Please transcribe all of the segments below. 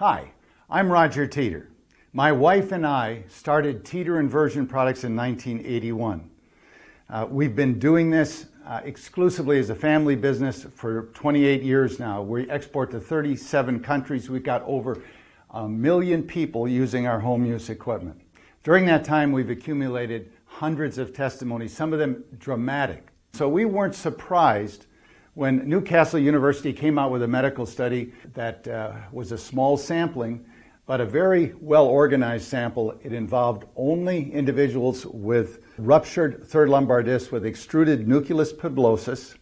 Hi, I'm Roger Teeter. My wife and I started Teeter Inversion products in 1981. We've been doing this exclusively as a family business for 28 years now. We export to 37 countries. We've got over 1 million people using our home use equipment. During that time, we've accumulated hundreds of testimonies, some of them dramatic. So we weren't surprised when Newcastle University came out with a medical study that was a small sampling, but a very well-organized sample. It involved only individuals with ruptured third lumbar disc with extruded nucleus pubulosus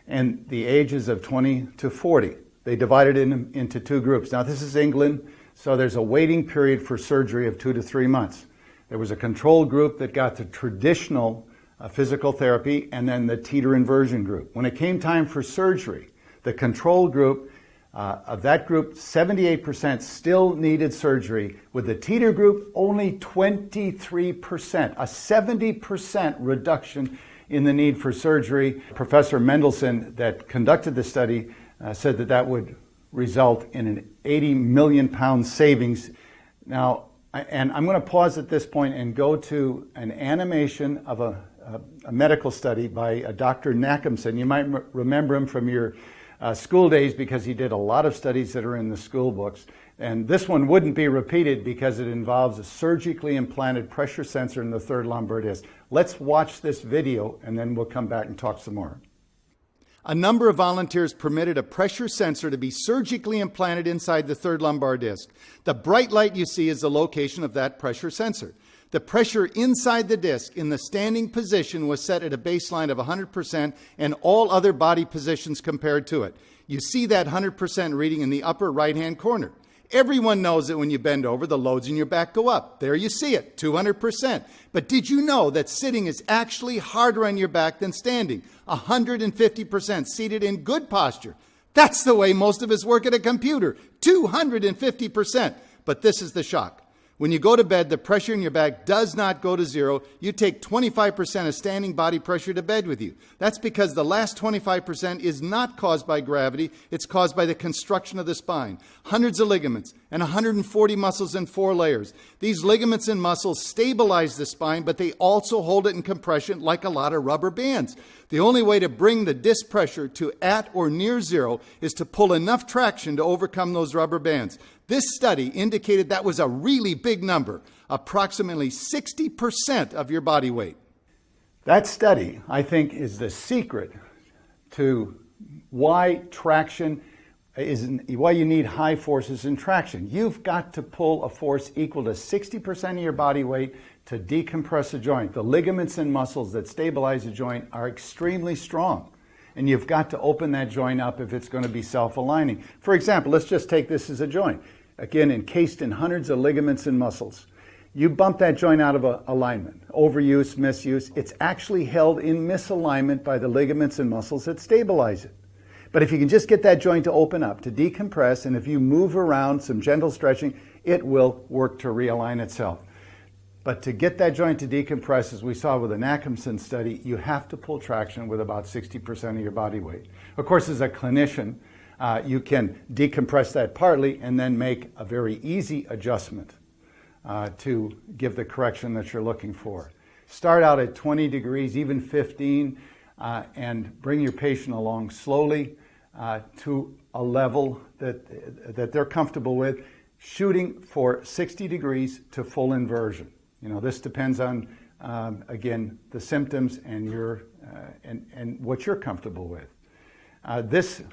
and the ages of 20 to 40. They divided it into two groups. Now, this is England, so there's a waiting period for surgery of 2 to 3 months. There was a control group that got the traditional physical therapy, and then the Teeter Inversion group. When it came time for surgery, the control group, of that group, 78% still needed surgery. With the Teeter group, only 23%, a 70% reduction in the need for surgery. Professor Mendelsohn, that conducted the study, said that that would result in an 80 million pound savings. Now, and I'm going to pause at this point and go to an animation of a medical study by Dr. Nackimson. You might remember him from your school days because he did a lot of studies that are in the school books. And this one wouldn't be repeated because it involves a surgically implanted pressure sensor in the third lumbar disc. Let's watch this video and then we'll come back and talk some more. A number of volunteers permitted a pressure sensor to be surgically implanted inside the third lumbar disc. The bright light you see is the location of that pressure sensor. The pressure inside the disc in the standing position was set at a baseline of 100% and all other body positions compared to it. You see that 100% reading in the upper right-hand corner. Everyone knows that when you bend over, the loads in your back go up. There you see it, 200%. But did you know that sitting is actually harder on your back than standing? 150% seated in good posture. That's the way most of us work at a computer, 250%. But this is the shock. When you go to bed, the pressure in your back does not go to zero. You take 25% of standing body pressure to bed with you. That's because the last 25% is not caused by gravity. It's caused by the construction of the spine. Hundreds of ligaments and 140 muscles in 4 layers. These ligaments and muscles stabilize the spine, but they also hold it in compression like a lot of rubber bands. The only way to bring the disc pressure to at or near zero is to pull enough traction to overcome those rubber bands. This study indicated that was a really big number, approximately 60% of your body weight. That study, I think, is the secret to why traction why you need high forces in traction. You've got to pull a force equal to 60% of your body weight to decompress a joint. The ligaments and muscles that stabilize a joint are extremely strong. And you've got to open that joint up if it's going to be self-aligning. For example, let's just take this as a joint. Again, encased in hundreds of ligaments and muscles. You bump that joint out of alignment. Overuse, misuse. It's actually held in misalignment by the ligaments and muscles that stabilize it. But if you can just get that joint to open up, to decompress, and if you move around, some gentle stretching, it will work to realign itself. But to get that joint to decompress, as we saw with the Nackimson study, you have to pull traction with about 60% of your body weight. Of course, as a clinician, you can decompress that partly and then make a very easy adjustment to give the correction that you're looking for. Start out at 20 degrees, even 15, and bring your patient along slowly to a level that they're comfortable with, shooting for 60 degrees to full inversion. You know, this depends on, again, the symptoms and and what you're comfortable with. This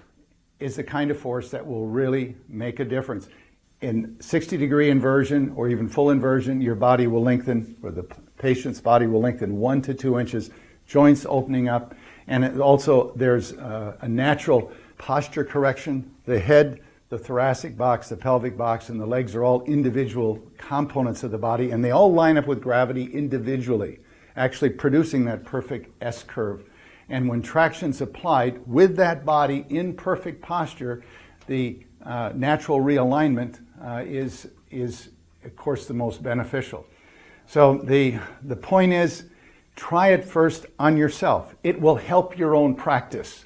is the kind of force that will really make a difference. In 60-degree inversion or even full inversion, your body will lengthen, or the patient's body will lengthen 1 to 2 inches, joints opening up, and also there's a natural posture correction. The head, the thoracic box, the pelvic box, and the legs are all individual components of the body, and they all line up with gravity individually, actually producing that perfect S-curve. And when traction's applied with that body in perfect posture, the natural realignment is, of course, the most beneficial. So the point is, try it first on yourself. It will help your own practice.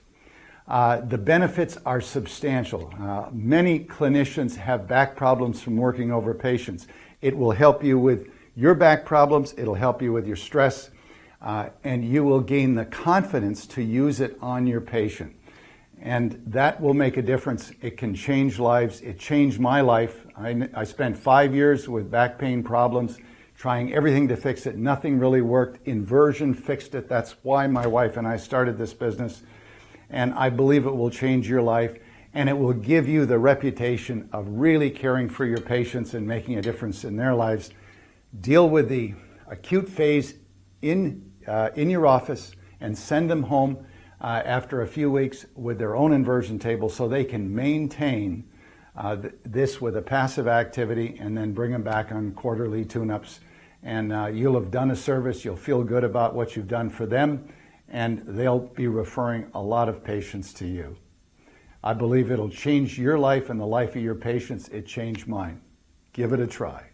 The benefits are substantial. Many clinicians have back problems from working over patients. It will help you with your back problems, it'll help you with your stress, and you will gain the confidence to use it on your patient. And that will make a difference. It can change lives. It changed my life. I spent 5 years with back pain problems, trying everything to fix it. Nothing really worked. Inversion fixed it. That's why my wife and I started this business. And I believe it will change your life, and it will give you the reputation of really caring for your patients and making a difference in their lives. Deal with the acute phase in your office and send them home after a few weeks with their own inversion table so they can maintain this with a passive activity and then bring them back on quarterly tune-ups. And you'll have done a service, you'll feel good about what you've done for them, and they'll be referring a lot of patients to you. I believe it'll change your life and the life of your patients. It changed mine. Give it a try.